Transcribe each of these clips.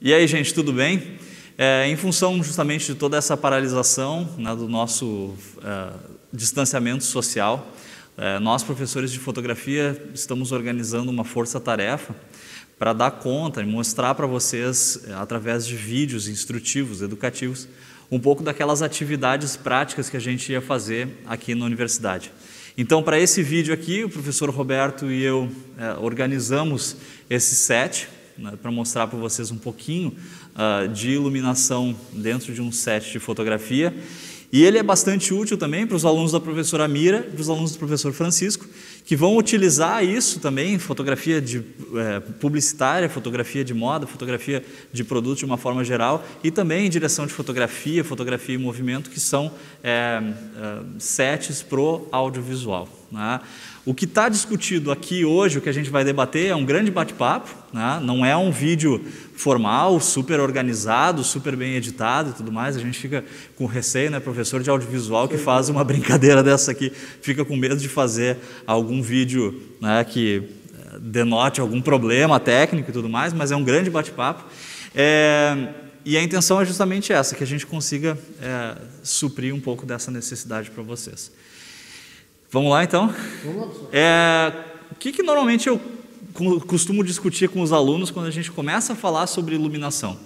E aí, gente, tudo bem? Em função justamente de toda essa paralisação, né, do nosso distanciamento social, nós, professores de fotografia, estamos organizando uma força-tarefa para dar conta e mostrar para vocês, através de vídeos instrutivos, educativos, um pouco daquelas atividades práticas que a gente ia fazer aqui na universidade. Então, para esse vídeo aqui, o professor Roberto e eu organizamos esse set, né, para mostrar para vocês um pouquinho de iluminação dentro de um set de fotografia. E ele é bastante útil também para os alunos da professora Mira e para os alunos do professor Francisco, que vão utilizar isso também, fotografia publicitária, fotografia de moda, fotografia de produto de uma forma geral, e também direção de fotografia, fotografia em movimento, que são sets pro audiovisual, né? O que está discutido aqui hoje, o que a gente vai debater, é um grande bate-papo, né? Não é um vídeo formal, super organizado, super bem editado e tudo mais. A gente fica com receio, né? Professor de audiovisual que faz uma brincadeira dessa aqui, fica com medo de fazer algum vídeo, né, que denote algum problema técnico e tudo mais, mas é um grande bate-papo. E a intenção é justamente essa, que a gente consiga suprir um pouco dessa necessidade para vocês. Vamos lá, então? Vamos lá, o que normalmente eu costumo discutir com os alunos quando a gente começa a falar sobre iluminação?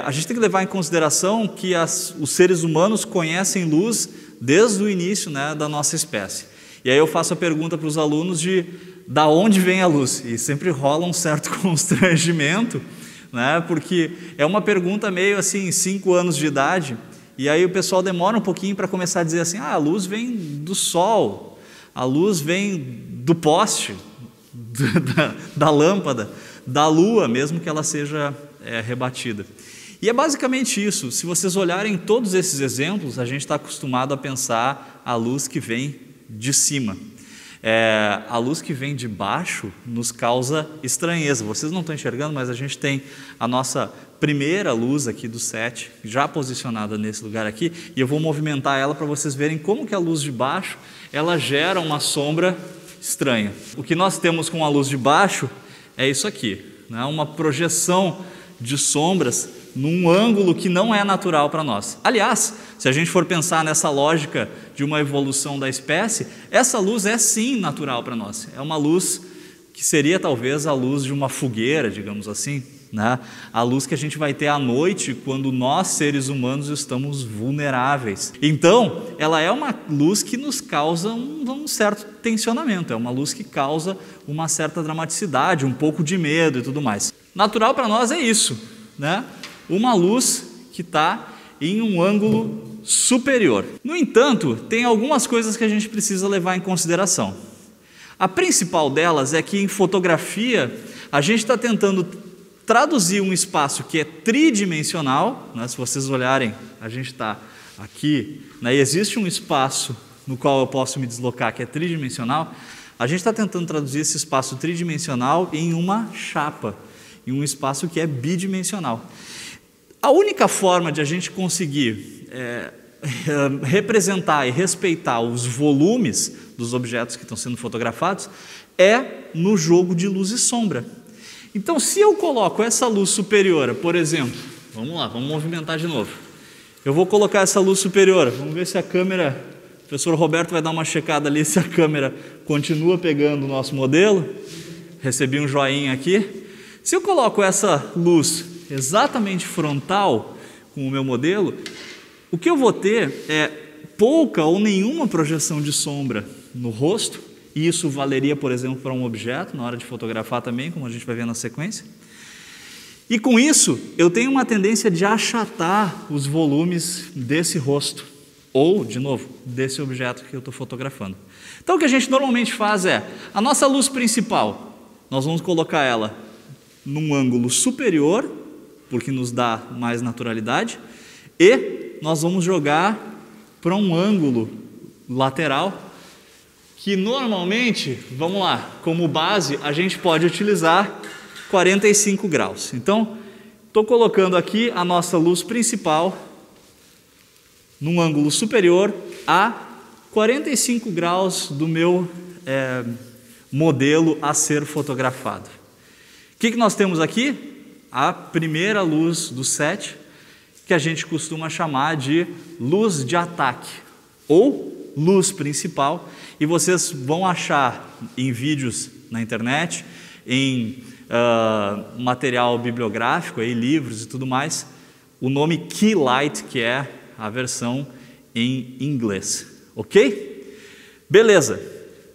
A gente tem que levar em consideração que os seres humanos conhecem luz desde o início, né, da nossa espécie. E aí eu faço a pergunta para os alunos da onde vem a luz? E sempre rola um certo constrangimento, né, porque é uma pergunta meio assim, 5 anos de idade. E aí o pessoal demora um pouquinho para começar a dizer assim, a luz vem do sol, a luz vem do poste, da lâmpada, da lua, mesmo que ela seja rebatida. E é basicamente isso. Se vocês olharem todos esses exemplos, a gente está acostumado a pensar a luz que vem de cima. A luz que vem de baixo nos causa estranheza. Vocês não estão enxergando, mas a gente tem a nossa primeira luz aqui do set, já posicionada nesse lugar aqui, e eu vou movimentar ela para vocês verem como que a luz de baixo, ela gera uma sombra estranha. O que nós temos com a luz de baixo é isso aqui, né? Uma projeção de sombras num ângulo que não é natural para nós. Aliás, se a gente for pensar nessa lógica de uma evolução da espécie, essa luz é sim natural para nós. É uma luz que seria talvez a luz de uma fogueira, digamos assim, né? A luz que a gente vai ter à noite quando nós, seres humanos, estamos vulneráveis. Então, ela é uma luz que nos causa um certo tensionamento, é uma luz que causa uma certa dramaticidade, um pouco de medo e tudo mais. Natural para nós é isso, né? Uma luz que está em um ângulo superior. No entanto, tem algumas coisas que a gente precisa levar em consideração. A principal delas é que em fotografia a gente está tentando traduzir um espaço que é tridimensional, né? Se vocês olharem, a gente está aqui, né? E existe um espaço no qual eu posso me deslocar que é tridimensional. A gente está tentando traduzir esse espaço tridimensional em uma chapa, em um espaço que é bidimensional. A única forma de a gente conseguir representar e respeitar os volumes dos objetos que estão sendo fotografados é no jogo de luz e sombra. Então, se eu coloco essa luz superior, por exemplo, vamos lá, vamos movimentar de novo. Eu vou colocar essa luz superior, vamos ver se a câmera, o professor Roberto vai dar uma checada ali se a câmera continua pegando o nosso modelo. Recebi um joinha aqui. Se eu coloco essa luz exatamente frontal com o meu modelo, o que eu vou ter é pouca ou nenhuma projeção de sombra no rosto, e isso valeria, por exemplo, para um objeto, na hora de fotografar também, como a gente vai ver na sequência. E com isso, eu tenho uma tendência de achatar os volumes desse rosto, ou, de novo, desse objeto que eu estou fotografando. Então, o que a gente normalmente faz é, a nossa luz principal, nós vamos colocar ela num ângulo superior, porque nos dá mais naturalidade, e nós vamos jogar para um ângulo lateral, que normalmente, vamos lá, como base, a gente pode utilizar 45 graus. Então, estou colocando aqui a nossa luz principal num ângulo superior a 45 graus do meu modelo a ser fotografado. O que nós temos aqui? a primeira luz do set, que a gente costuma chamar de luz de ataque ou luz principal, e vocês vão achar em vídeos na internet, em material bibliográfico, aí, livros e tudo mais, o nome Key Light, que é a versão em inglês, ok? Beleza,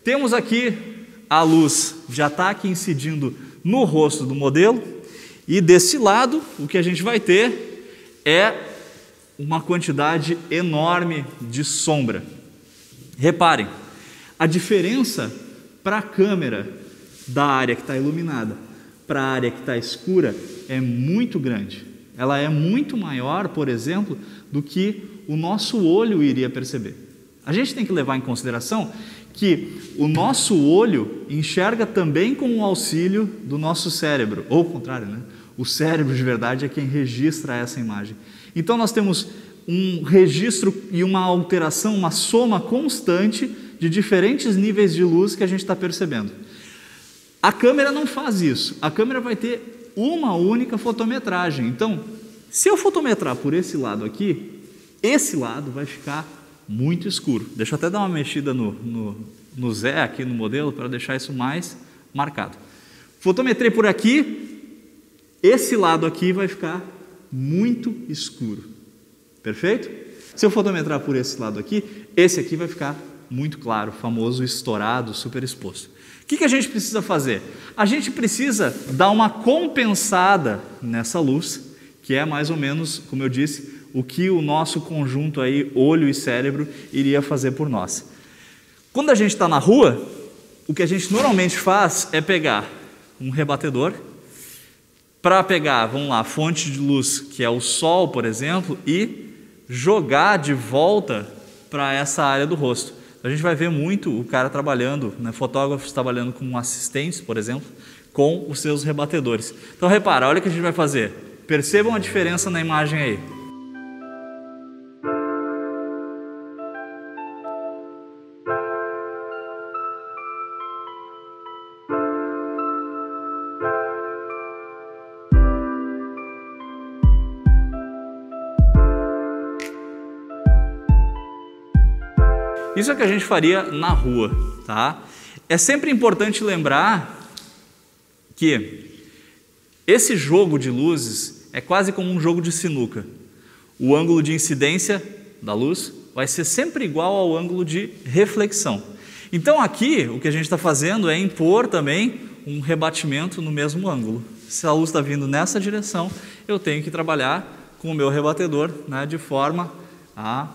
temos aqui a luz de ataque incidindo no rosto do modelo, e desse lado o que a gente vai ter é uma quantidade enorme de sombra. Reparem, a diferença para a câmera da área que está iluminada para a área que está escura é muito grande. Ela é muito maior, por exemplo, do que o nosso olho iria perceber. A gente tem que levar em consideração que o nosso olho enxerga também com o auxílio do nosso cérebro, ou ao contrário, né? O cérebro de verdade é quem registra essa imagem. Então nós temos um registro e uma alteração, uma soma constante de diferentes níveis de luz que a gente está percebendo. A câmera não faz isso, a câmera vai ter uma única fotometragem. Então, se eu fotometrar por esse lado aqui, esse lado vai ficar muito escuro. Deixa eu até dar uma mexida no Zé aqui no modelo para deixar isso mais marcado. Fotometrei por aqui, esse lado aqui vai ficar muito escuro. Perfeito? Se eu fotometrar por esse lado aqui, esse aqui vai ficar muito claro, famoso estourado, super exposto. O que a gente precisa fazer? A gente precisa dar uma compensada nessa luz, que é mais ou menos, como eu disse, o que o nosso conjunto aí, olho e cérebro, iria fazer por nós. Quando a gente está na rua, o que a gente normalmente faz é pegar um rebatedor, para pegar, vamos lá, a fonte de luz, que é o sol, por exemplo, e jogar de volta para essa área do rosto. A gente vai ver muito o cara trabalhando, né, fotógrafos trabalhando com assistentes, por exemplo, com os seus rebatedores. Então repara, olha o que a gente vai fazer. Percebam a diferença na imagem aí. Isso é o que a gente faria na rua, tá? É sempre importante lembrar que esse jogo de luzes é quase como um jogo de sinuca. O ângulo de incidência da luz vai ser sempre igual ao ângulo de reflexão. Então aqui o que a gente está fazendo é impor também um rebatimento no mesmo ângulo. Se a luz está vindo nessa direção, eu tenho que trabalhar com o meu rebatedor, né, de forma a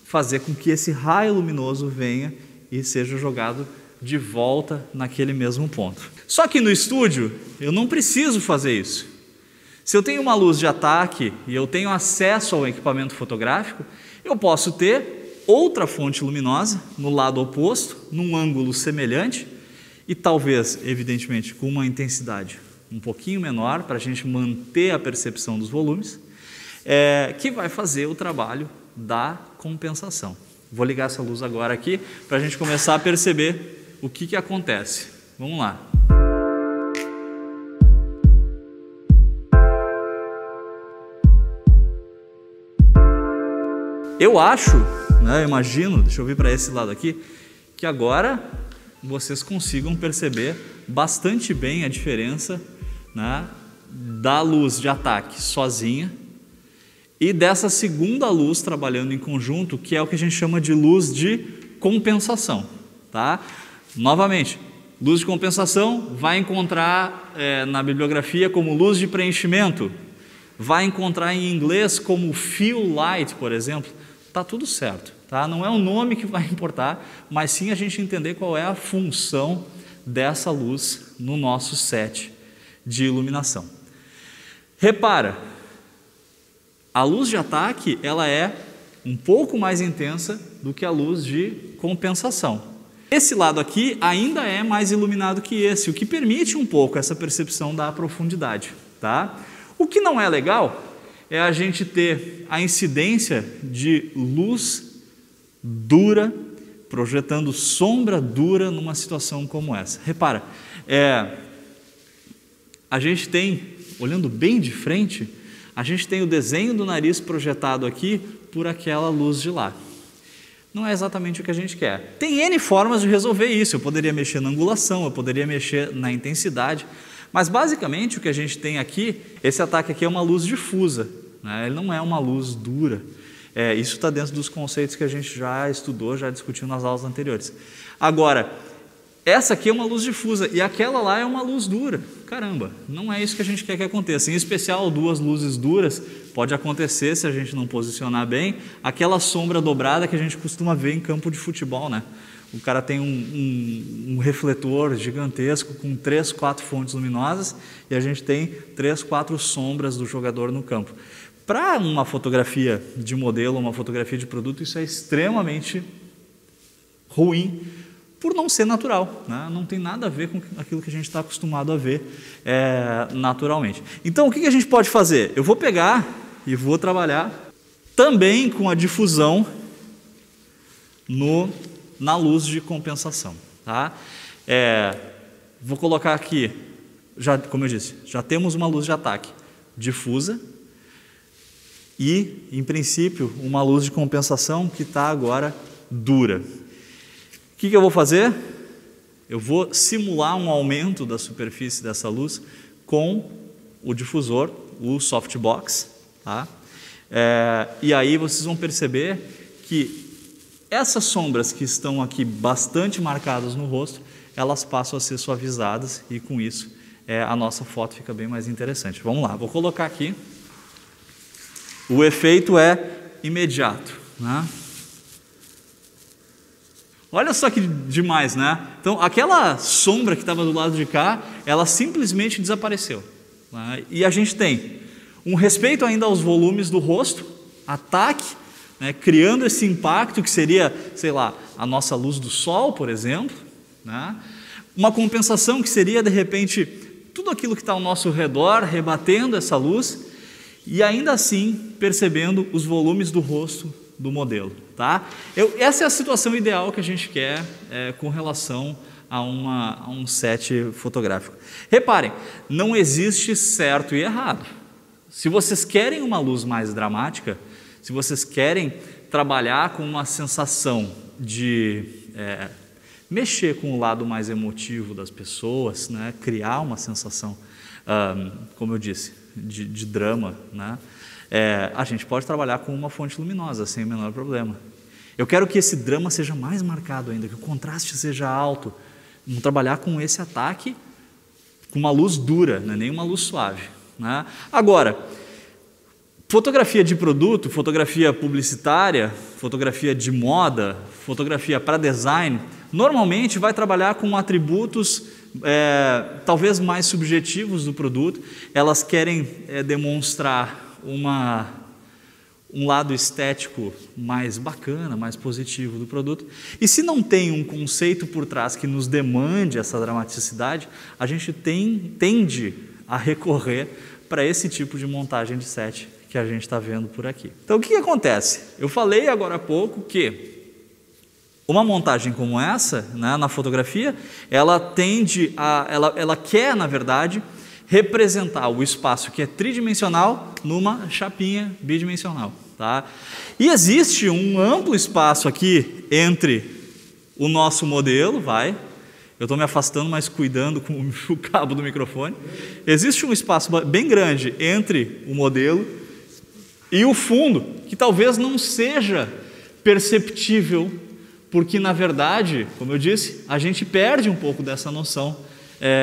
fazer com que esse raio luminoso venha e seja jogado de volta naquele mesmo ponto. Só que no estúdio eu não preciso fazer isso. Se eu tenho uma luz de ataque e eu tenho acesso ao equipamento fotográfico, eu posso ter outra fonte luminosa no lado oposto, num ângulo semelhante e talvez, evidentemente, com uma intensidade um pouquinho menor para a gente manter a percepção dos volumes, que vai fazer o trabalho da compensação. Vou ligar essa luz agora aqui para a gente começar a perceber o que acontece. Vamos lá. Eu acho, né, eu imagino, deixa eu vir para esse lado aqui, que agora vocês consigam perceber bastante bem a diferença, né, da luz de ataque sozinha e dessa segunda luz trabalhando em conjunto, que é o que a gente chama de luz de compensação, tá? Novamente, luz de compensação vai encontrar na bibliografia como luz de preenchimento, vai encontrar em inglês como fill light, por exemplo. Tá tudo certo, tá? Não é o nome que vai importar, mas sim a gente entender qual é a função dessa luz no nosso set de iluminação. Repara, a luz de ataque ela é um pouco mais intensa do que a luz de compensação. Esse lado aqui ainda é mais iluminado que esse, o que permite um pouco essa percepção da profundidade, tá? O que não é legal é a gente ter a incidência de luz dura, projetando sombra dura numa situação como essa. Repara, a gente tem olhando bem de frente, a gente tem o desenho do nariz projetado aqui por aquela luz de lá. Não é exatamente o que a gente quer. Tem N formas de resolver isso. Eu poderia mexer na angulação, eu poderia mexer na intensidade, mas basicamente o que a gente tem aqui, esse ataque aqui é uma luz difusa, né? Ele não é uma luz dura. Isso está dentro dos conceitos que a gente já estudou, já discutiu nas aulas anteriores. Agora, essa aqui é uma luz difusa e aquela lá é uma luz dura. Caramba, não é isso que a gente quer que aconteça. Em especial, duas luzes duras, pode acontecer, se a gente não posicionar bem, aquela sombra dobrada que a gente costuma ver em campo de futebol, né? O cara tem um refletor gigantesco com 3, 4 fontes luminosas e a gente tem 3, 4 sombras do jogador no campo. Para uma fotografia de modelo, uma fotografia de produto, isso é extremamente ruim, por não ser natural, né? Não tem nada a ver com aquilo que a gente está acostumado a ver naturalmente. Então, o que a gente pode fazer? Eu vou pegar e vou trabalhar também com a difusão na luz de compensação. Tá? Vou colocar aqui, como eu disse, já temos uma luz de ataque difusa e, em princípio, uma luz de compensação que está agora dura. O que eu vou fazer? Eu vou simular um aumento da superfície dessa luz com o difusor, o softbox. Tá? E aí vocês vão perceber que essas sombras que estão aqui bastante marcadas no rosto, elas passam a ser suavizadas e com isso a nossa foto fica bem mais interessante. Vamos lá, vou colocar aqui. O efeito é imediato, né? Olha só que demais, né? Então, aquela sombra que estava do lado de cá, ela simplesmente desapareceu, né? E a gente tem um respeito ainda aos volumes do rosto, ataque, né? Criando esse impacto que seria, sei lá, a nossa luz do sol, por exemplo, né? Uma compensação que seria, de repente, tudo aquilo que está ao nosso redor, rebatendo essa luz, e ainda assim percebendo os volumes do rosto do modelo. Tá? Essa é a situação ideal que a gente quer com relação a um set fotográfico. Reparem, não existe certo e errado. Se vocês querem uma luz mais dramática, se vocês querem trabalhar com uma sensação de mexer com o lado mais emotivo das pessoas, né? Criar uma sensação, como eu disse, de drama, né? A gente pode trabalhar com uma fonte luminosa sem o menor problema. Eu quero que esse drama seja mais marcado ainda, que o contraste seja alto. Vamos trabalhar com esse ataque com uma luz dura, não é nem uma luz suave, né? Agora, fotografia de produto, fotografia publicitária, fotografia de moda, fotografia para design, normalmente vai trabalhar com atributos talvez mais subjetivos do produto. Elas querem demonstrar um lado estético mais bacana, mais positivo do produto. E se não tem um conceito por trás que nos demande essa dramaticidade, a gente tende a recorrer para esse tipo de montagem de set que a gente está vendo por aqui. Então, o que acontece? Eu falei agora há pouco que uma montagem como essa, né, na fotografia, ela quer, na verdade, representar o espaço que é tridimensional numa chapinha bidimensional. Tá? E existe um amplo espaço aqui entre o nosso modelo, eu estou me afastando, mas cuidando com o cabo do microfone. Existe um espaço bem grande entre o modelo e o fundo, que talvez não seja perceptível, porque, na verdade, como eu disse, a gente perde um pouco dessa noção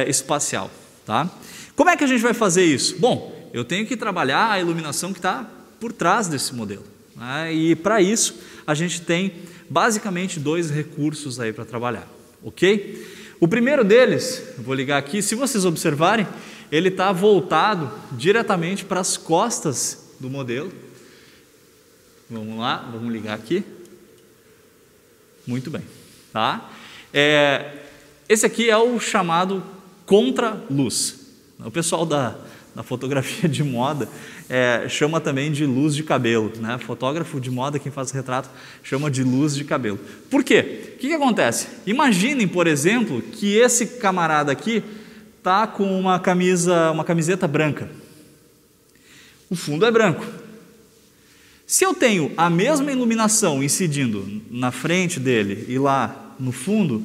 espacial. Tá? Como é que a gente vai fazer isso? Bom, eu tenho que trabalhar a iluminação que está por trás desse modelo, né? E para isso a gente tem basicamente 2 recursos aí para trabalhar, ok? O primeiro deles, vou ligar aqui, se vocês observarem, ele está voltado diretamente para as costas do modelo. Vamos lá, vamos ligar aqui. Muito bem, tá? Esse aqui é o chamado contraluz. O pessoal da fotografia de moda chama também de luz de cabelo, né? Fotógrafo de moda, quem faz retrato, chama de luz de cabelo. Por quê? O que acontece? Imaginem, por exemplo, que esse camarada aqui está com uma camiseta branca, o fundo é branco. Se eu tenho a mesma iluminação incidindo na frente dele e lá no fundo,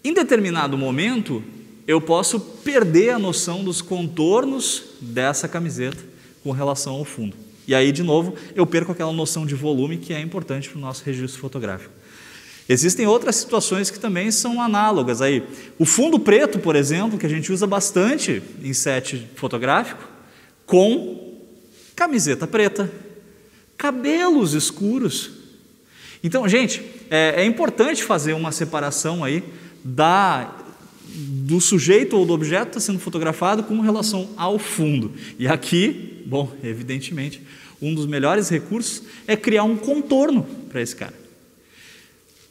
em determinado momento eu posso perder a noção dos contornos dessa camiseta com relação ao fundo. E aí, de novo, eu perco aquela noção de volume que é importante para o nosso registro fotográfico. Existem outras situações que também são análogas aí. O fundo preto, por exemplo, que a gente usa bastante em set fotográfico, com camiseta preta, cabelos escuros. Então, gente, é importante fazer uma separação aí do sujeito ou do objeto que está sendo fotografado com relação ao fundo. E aqui, bom, evidentemente, um dos melhores recursos é criar um contorno para esse cara.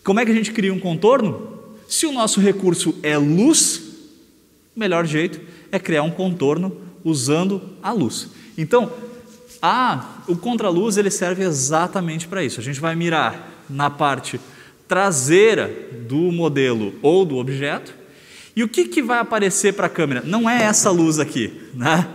Como é que a gente cria um contorno? Se o nosso recurso é luz, o melhor jeito é criar um contorno usando a luz. Então, o contraluz ele serve exatamente para isso. A gente vai mirar na parte traseira do modelo ou do objeto. E o que vai aparecer para a câmera? Não é essa luz aqui, né?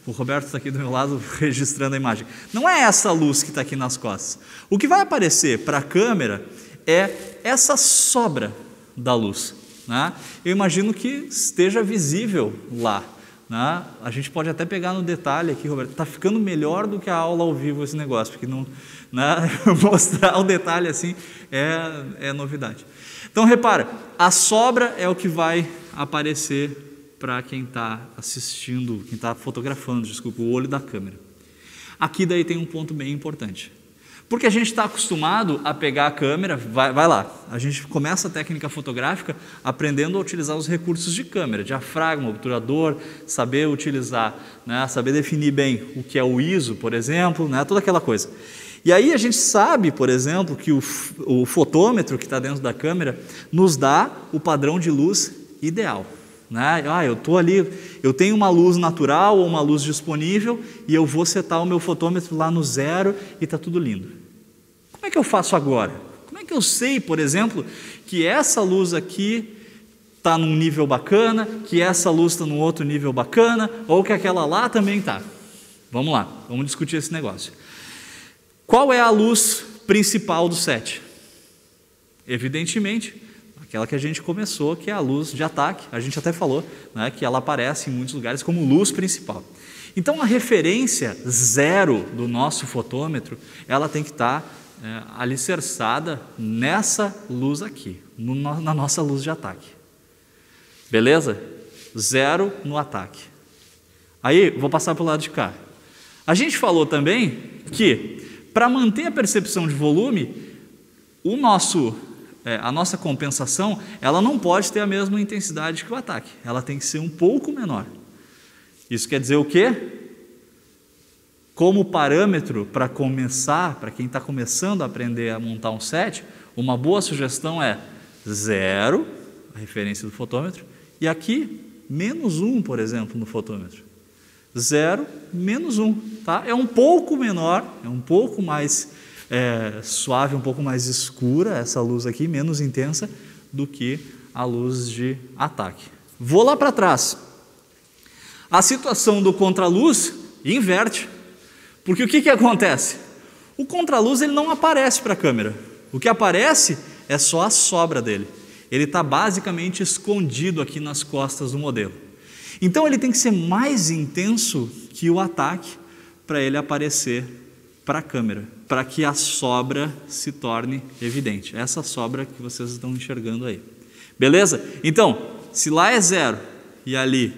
O Roberto está aqui do meu lado registrando a imagem. Não é essa luz que está aqui nas costas. O que vai aparecer para a câmera é essa sobra da luz, né? Eu imagino que esteja visível lá, né? A gente pode até pegar no detalhe aqui, Roberto. Está ficando melhor do que a aula ao vivo esse negócio, porque não, né? Mostrar o detalhe assim é novidade. Então repara, a sobra é o que vai aparecer para quem está assistindo, quem está fotografando, desculpa, o olho da câmera. Aqui daí tem um ponto bem importante. Porque a gente está acostumado a pegar a câmera, vai lá, a gente começa a técnica fotográfica aprendendo a utilizar os recursos de câmera, diafragma, obturador, saber utilizar, né, saber definir bem o que é o ISO, por exemplo, né, toda aquela coisa. E aí a gente sabe, por exemplo, que o fotômetro que está dentro da câmera nos dá o padrão de luz ideal. Né? Eu estou ali, eu tenho uma luz natural ou uma luz disponível e eu vou setar o meu fotômetro lá no 0 e está tudo lindo. Como é que eu faço agora? Como é que eu sei, por exemplo, que essa luz aqui está num nível bacana, que essa luz está num outro nível bacana, ou que aquela lá também está? Vamos lá, vamos discutir esse negócio. Qual é a luz principal do set? Evidentemente, aquela que a gente começou, que é a luz de ataque. A gente até falou, né, que ela aparece em muitos lugares como luz principal. Então, a referência 0 do nosso fotômetro, ela tem que estar alicerçada nessa luz aqui, na nossa luz de ataque. Beleza? 0 no ataque. Aí, vou passar para o lado de cá. A gente falou também que, para manter a percepção de volume, a nossa compensação, ela não pode ter a mesma intensidade que o ataque. Ela tem que ser um pouco menor. Isso quer dizer o quê? Como parâmetro para começar, para quem está começando a aprender a montar um set, uma boa sugestão é 0, a referência do fotômetro, e aqui, -1, por exemplo, no fotômetro. 0, -1, tá? É um pouco menor, é um pouco mais suave, um pouco mais escura essa luz aqui, menos intensa do que a luz de ataque. Vou lá para trás. A situação do contraluz inverte, porque o que acontece? O contraluz ele não aparece para a câmera, o que aparece é só a sobra dele. Ele está basicamente escondido aqui nas costas do modelo. Então ele tem que ser mais intenso que o ataque para ele aparecer para a câmera, para que a sobra se torne evidente. Essa sobra que vocês estão enxergando aí. Beleza? Então, se lá é 0 e ali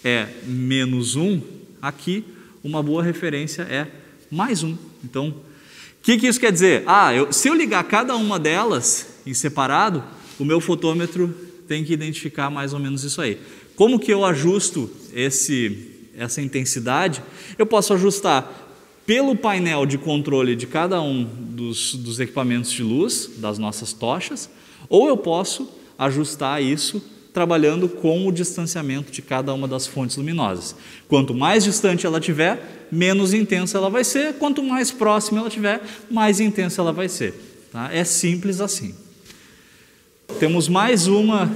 é -1, aqui uma boa referência é +1. Então, o que isso quer dizer? Se eu ligar cada uma delas em separado, o meu fotômetro tem que identificar mais ou menos isso aí. Como que eu ajusto essa intensidade? Eu posso ajustar pelo painel de controle de cada um dos equipamentos de luz, das nossas tochas, ou eu posso ajustar isso trabalhando com o distanciamento de cada uma das fontes luminosas. Quanto mais distante ela tiver, menos intensa ela vai ser, quanto mais próxima ela tiver, mais intensa ela vai ser. Tá? É simples assim. Temos mais uma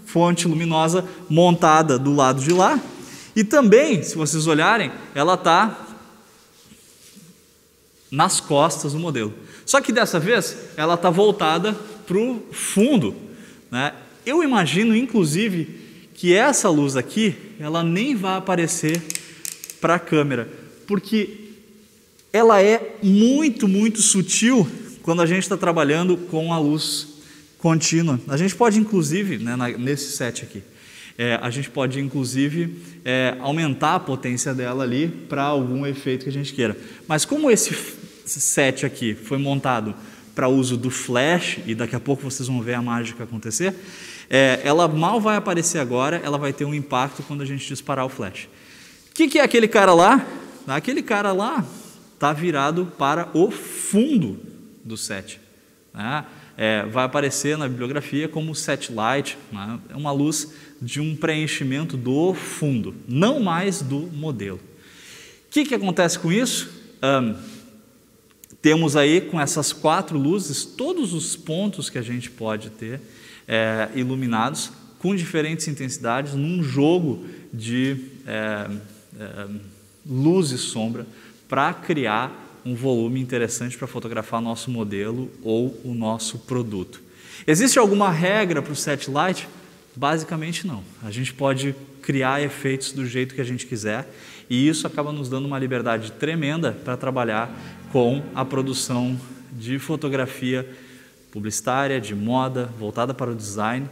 fonte luminosa montada do lado de lá, e também, se vocês olharem, ela está nas costas do modelo. Só que dessa vez ela está voltada para o fundo, né? Eu imagino, inclusive, que essa luz aqui, ela nem vai aparecer para a câmera, porque ela é muito, muito sutil quando a gente está trabalhando com a luz contínua. A gente pode, inclusive, né, nesse set aqui, a gente pode, inclusive, aumentar a potência dela ali para algum efeito que a gente queira. Mas como esse set aqui foi montado para uso do flash, e daqui a pouco vocês vão ver a mágica acontecer, ela mal vai aparecer agora, ela vai ter um impacto quando a gente disparar o flash. O que é aquele cara lá? Aquele cara lá está virado para o fundo do set, né? Vai aparecer na bibliografia como set light, né? É uma luz de um preenchimento do fundo, não mais do modelo. O que acontece com isso? Temos aí, com essas 4 luzes, todos os pontos que a gente pode ter iluminados com diferentes intensidades num jogo de luz e sombra para criar um volume interessante para fotografar nosso modelo ou o nosso produto. Existe alguma regra para o set light? Basicamente não. A gente pode criar efeitos do jeito que a gente quiser e isso acaba nos dando uma liberdade tremenda para trabalhar com a produção de fotografia publicitária, de moda, voltada para o design,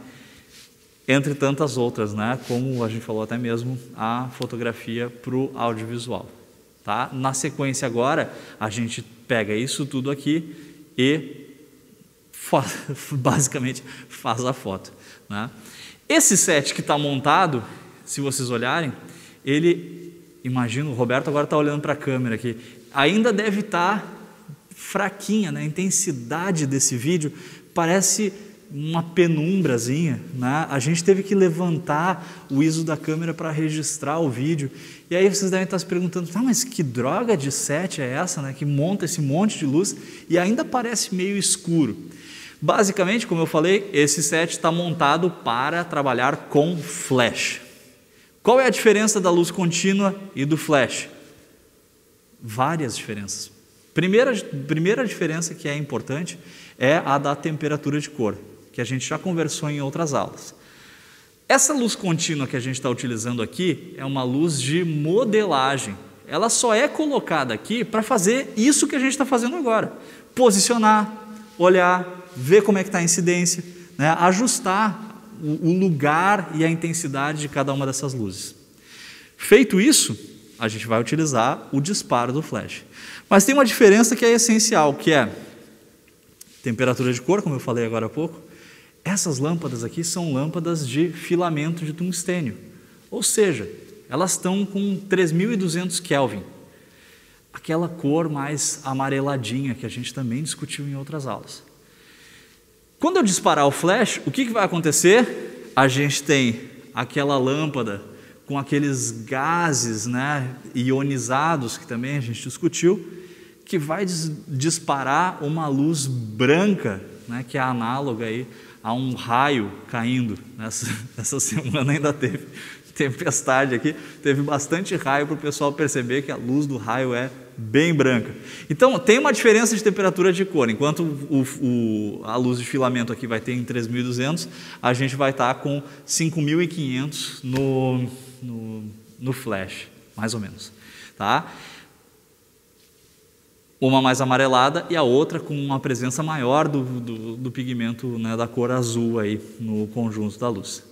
entre tantas outras, né? Como a gente falou até mesmo a fotografia para o audiovisual. Tá? Na sequência agora, a gente pega isso tudo aqui e basicamente faz a foto, né? Esse set que está montado, se vocês olharem, ele, imagino, o Roberto agora está olhando para a câmera aqui, ainda deve estar fraquinha, né? A intensidade desse vídeo parece uma penumbrazinha, né? A gente teve que levantar o ISO da câmera para registrar o vídeo. E aí vocês devem estar se perguntando, mas que droga de set é essa, né? Que monta esse monte de luz e ainda parece meio escuro. Basicamente, como eu falei, esse set está montado para trabalhar com flash. Qual é a diferença da luz contínua e do flash? Várias diferenças. Primeira diferença que é importante é a da temperatura de cor, que a gente já conversou em outras aulas. Essa luz contínua que a gente está utilizando aqui é uma luz de modelagem. Ela só é colocada aqui para fazer isso que a gente está fazendo agora. Posicionar, olhar, ver como é que está a incidência, né? Ajustar o lugar e a intensidade de cada uma dessas luzes. Feito isso, a gente vai utilizar o disparo do flash. Mas tem uma diferença que é essencial, que é temperatura de cor, como eu falei agora há pouco. Essas lâmpadas aqui são lâmpadas de filamento de tungstênio, ou seja, elas estão com 3200 Kelvin, aquela cor mais amareladinha que a gente também discutiu em outras aulas. Quando eu disparar o flash, o que vai acontecer? A gente tem aquela lâmpada com aqueles gases, né, ionizados, que também a gente discutiu, que vai disparar uma luz branca, né, que é análoga aí a um raio caindo. Essa semana ainda teve tempestade aqui, teve bastante raio para o pessoal perceber que a luz do raio é bem branca. Então, tem uma diferença de temperatura de cor. Enquanto a luz de filamento aqui vai ter em 3.200, a gente vai estar com 5.500 no flash, mais ou menos. Tá? Uma mais amarelada e a outra com uma presença maior do pigmento, né, da cor azul aí no conjunto da luz.